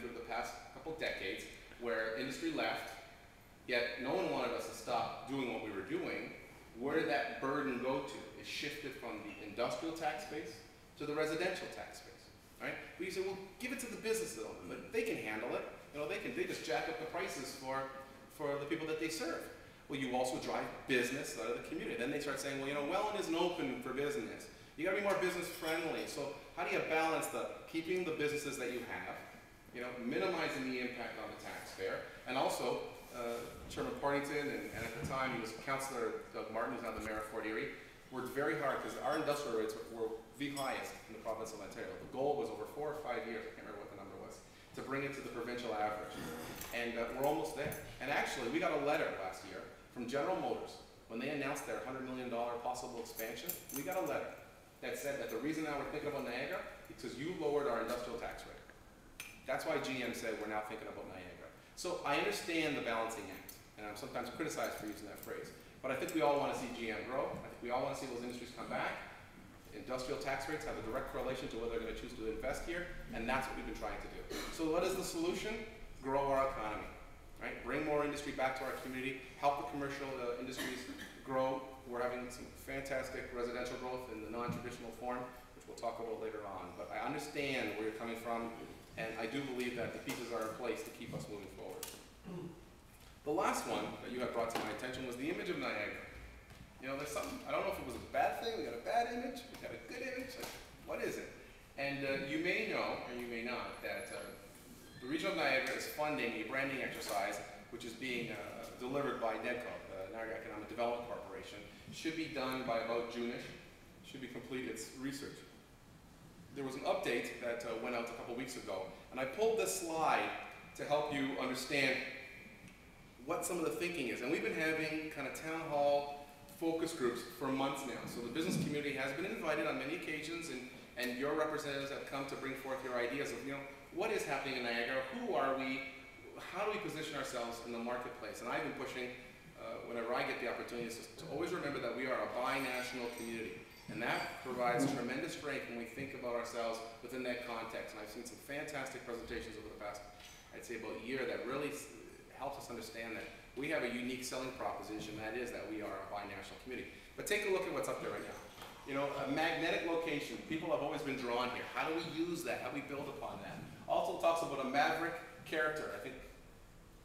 through the past couple decades where industry left, yet no one wanted us to stop doing what we were doing. Where did that burden go to? It shifted from the industrial tax base to the residential tax base. Right? But you say, well, give it to the businesses. Like, they can handle it. You know, they just jack up the prices for the people that they serve. Well, you also drive business out of the community. Then they start saying, well, you know, Welland isn't open for business. You got to be more business friendly. So how do you balance keeping the businesses that you have, you know, minimizing the impact on the taxpayer, and also Chairman Partington and at the time he was Councillor Doug Martin, who's now the Mayor of Fort Erie, worked very hard because our industrial rates were the highest in the province of Ontario. The goal was over 4 or 5 years, I can't remember what the number was, to bring it to the provincial average. And we're almost there. And actually, we got a letter last year from General Motors when they announced their $100 million possible expansion. We got a letter that said that the reason now we're thinking about Niagara is because you lowered our industrial tax rate. That's why GM said we're now thinking about Niagara. So I understand the balancing act, and I'm sometimes criticized for using that phrase. But I think we all want to see GM grow. I think we all want to see those industries come back. Industrial tax rates have a direct correlation to whether they're going to choose to invest here, and that's what we've been trying to do. So what is the solution? Grow our economy, right? Bring more industry back to our community, help the commercial industries grow. We're having some fantastic residential growth in the non-traditional form, which we'll talk about later on. But I understand where you're coming from, and I do believe that the pieces are in place to keep us moving forward. The last one that you had brought to my attention was the image of Niagara. You know, there's something, I don't know if it was a bad thing, we got a bad image, we got a good image, like, what is it? And you may know, or you may not, that the Region of Niagara is funding a branding exercise which is being delivered by NEDCO, the Niagara Economic Development Corporation. It should be done by about June-ish, should be complete its research. There was an update that went out a couple weeks ago, and I pulled this slide to help you understand what some of the thinking is. And we've been having kind of town hall focus groups for months now. So the business community has been invited on many occasions, and your representatives have come to bring forth your ideas of, you know, what is happening in Niagara, who are we, how do we position ourselves in the marketplace? And I've been pushing, whenever I get the opportunity, to always remember that we are a binational community. And that provides tremendous strength when we think about ourselves within that context. And I've seen some fantastic presentations over the past, I'd say, about a year that really helps us understand that we have a unique selling proposition, that is that we are a binational community. But take a look at what's up there right now. You know, a magnetic location. People have always been drawn here. How do we use that? How do we build upon that? Also talks about a maverick character. I think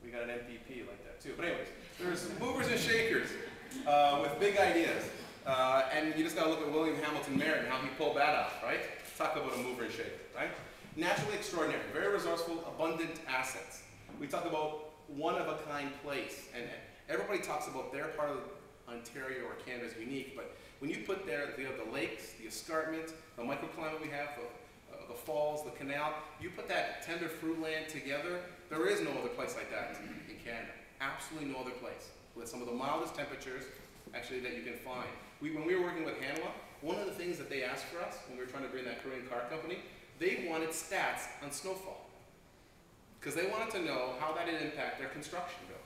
we got an MPP like that too. But anyways, there's movers and shakers with big ideas. And you just got to look at William Hamilton Merritt and how he pulled that off, right? Talk about a mover and shaker, right? Naturally extraordinary, very resourceful, abundant assets. We talk about one-of-a-kind place, and everybody talks about their part of Ontario or Canada is unique, but when you put there the lakes, the escarpment, the microclimate we have, the falls, the canal, you put that tender fruit land together, there is no other place like that in Canada. Absolutely no other place. With some of the mildest temperatures, actually, that you can find. When we were working with Hanwha, one of the things that they asked for us when we were trying to bring that Korean car company, they wanted stats on snowfall. Because they wanted to know how that would impact their construction bills.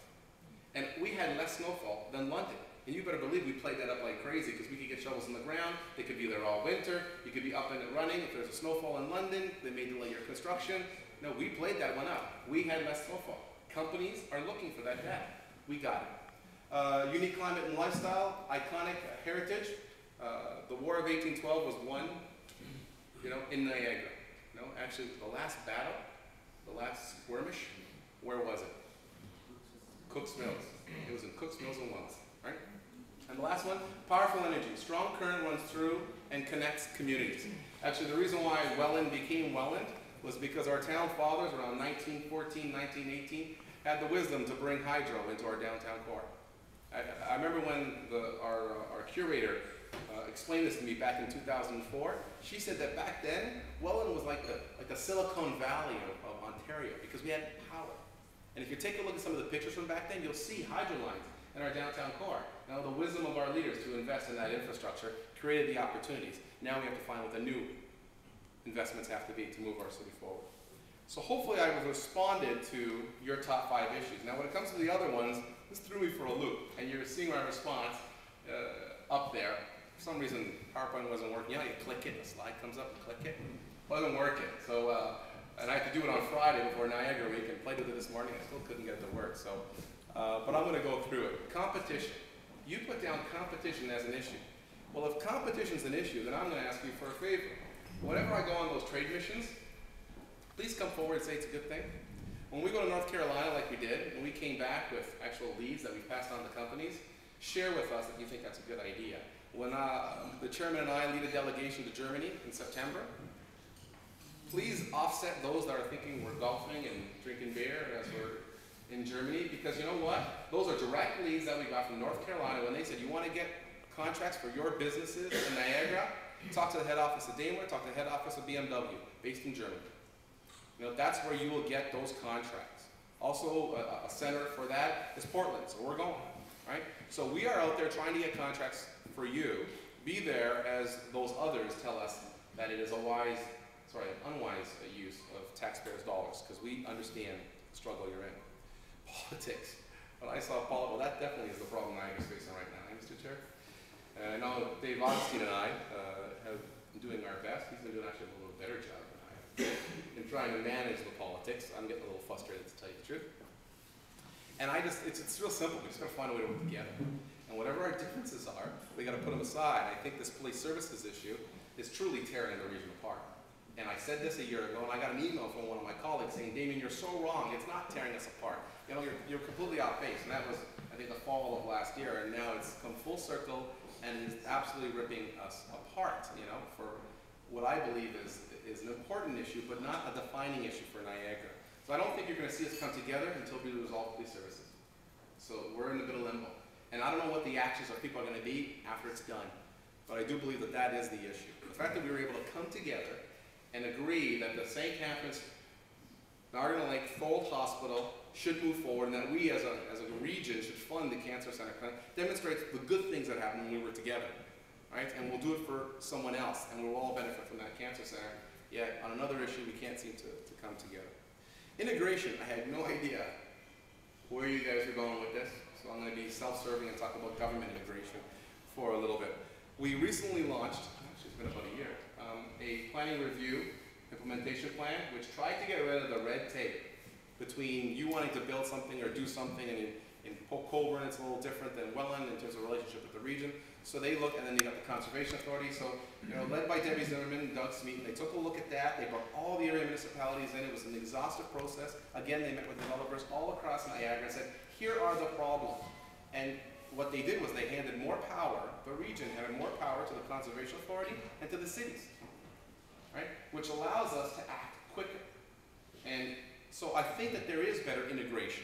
And we had less snowfall than London. And you better believe we played that up like crazy because we could get shovels in the ground, they could be there all winter, you could be up and running. If there's a snowfall in London, they may delay your construction. No, we played that one up. We had less snowfall. Companies are looking for that data. We got it. Unique climate and lifestyle, iconic heritage. The War of 1812 was won, you know, in Niagara. You know, actually, the last battle, the last skirmish, where was it? Cook's Mills. It was in Cook's Mills and Welland, right? And the last one, powerful energy. Strong current runs through and connects communities. Actually, the reason why Welland became Welland was because our town fathers around 1914, 1918 had the wisdom to bring hydro into our downtown core. I remember when our curator explained this to me back in 2004. She said that back then, Welland was like the Silicon Valley of Ontario because we had power. And if you take a look at some of the pictures from back then, you'll see hydro lines in our downtown core. Now, the wisdom of our leaders to invest in that infrastructure created the opportunities. Now we have to find what the new investments have to be to move our city forward. So hopefully I've responded to your top 5 issues. Now when it comes to the other ones, this threw me for a loop, and you're seeing my response up there. For some reason, PowerPoint wasn't working. You know, you click it, the slide comes up, and click it. Wasn't working. So And I had to do it on Friday before Niagara Week and played with it this morning. I still couldn't get it to work. So, but I'm going to go through it. Competition. You put down competition as an issue. Well, if competition's an issue, then I'm going to ask you for a favor. Whenever I go on those trade missions, please come forward and say it's a good thing. When we go to North Carolina like we did, and we came back with actual leads that we passed on to companies, share with us that you think that's a good idea. When the chairman and I lead a delegation to Germany in September, please offset those that are thinking we're golfing and drinking beer as we're in Germany, because you know what? Those are direct leads that we got from North Carolina when they said, you want to get contracts for your businesses in Niagara? Talk to the head office of Daimler, talk to the head office of BMW, based in Germany. You know, that's where you will get those contracts. Also, a center for that is Portland, so we're going, right? So we are out there trying to get contracts for you. Be there as those others tell us that it is an unwise use of taxpayers' dollars, because we understand the struggle you're in. Politics. When I saw politics, well, that definitely is the problem Niagara's facing right now, Mr. Chair. I know Dave Augustine and I have been doing our best. He's been doing actually a little better job than I have in trying to manage the politics. I'm getting a little frustrated, to tell you the truth. And it's real simple. We just got to find a way to work together. And whatever our differences are, we got to put them aside. I think this police services issue is truly tearing the region apart. And I said this a year ago, and I got an email from one of my colleagues saying, Damien, you're so wrong. It's not tearing us apart. You know, you're completely off base. And that was, I think, the fall of last year. And now it's come full circle and is absolutely ripping us apart, you know, for what I believe is an important issue, but not a defining issue for Niagara. So I don't think you're going to see us come together until we resolve police services. So we're in the bit of limbo. And I don't know what the actions of people are going to be after it's done. But I do believe that that is the issue. The fact that we were able to come together and agree that the St. Catharines, Niagara Lake, Fold Hospital should move forward, and that we as a region should fund the Cancer Center Clinic, demonstrates the good things that happened when we were together, right? And we'll do it for someone else, and we'll all benefit from that cancer center. Yet on another issue, we can't seem to come together. Integration, I had no idea where you guys are going with this, so I'm going to be self-serving and talk about government integration for a little bit. We recently launched, actually it's been about a year, a planning review implementation plan, which tried to get rid of the red tape between you wanting to build something or do something, and in Colburn it's a little different than Welland in terms of relationship with the region. So they look, and then you got the Conservation Authority. So, you know, led by Debbie Zimmerman and Doug Smeaton, they took a look at that. They brought all the area municipalities in. It was an exhaustive process. Again, they met with developers all across Niagara and said, here are the problems. And what they did was they handed more power, the region handed more power to the Conservation Authority and to the cities, right? Which allows us to act quicker. And so I think that there is better integration,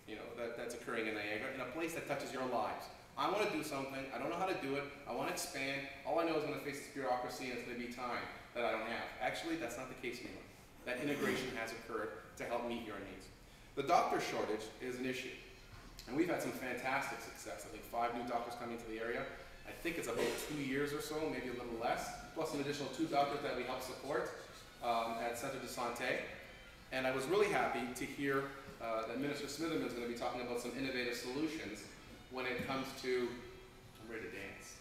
you know, that's occurring in Niagara, in a place that touches your lives. I want to do something, I don't know how to do it, I want to expand, all I know is I'm going to face this bureaucracy and it's going to be time that I don't have. Actually, that's not the case anymore. That integration has occurred to help meet your needs. The doctor shortage is an issue, and we've had some fantastic success. I think 5 new doctors coming to the area. I think it's about 2 years or so, maybe a little less, plus an additional 2 doctors that we help support at Centre de Santé. And I was really happy to hear that Minister Smitherman is going to be talking about some innovative solutions when it comes to, I'm ready to dance.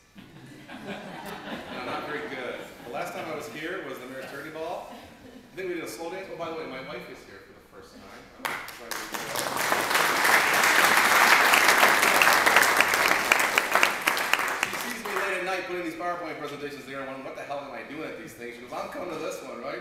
I'm not very good. The last time I was here was the Mayor's Turkey Ball. I think we did a slow dance. Oh, by the way, my wife is here for the first time. She sees me late at night putting these PowerPoint presentations together, and wondering, what the hell am I doing at these things? She goes, I'm coming to this one, right?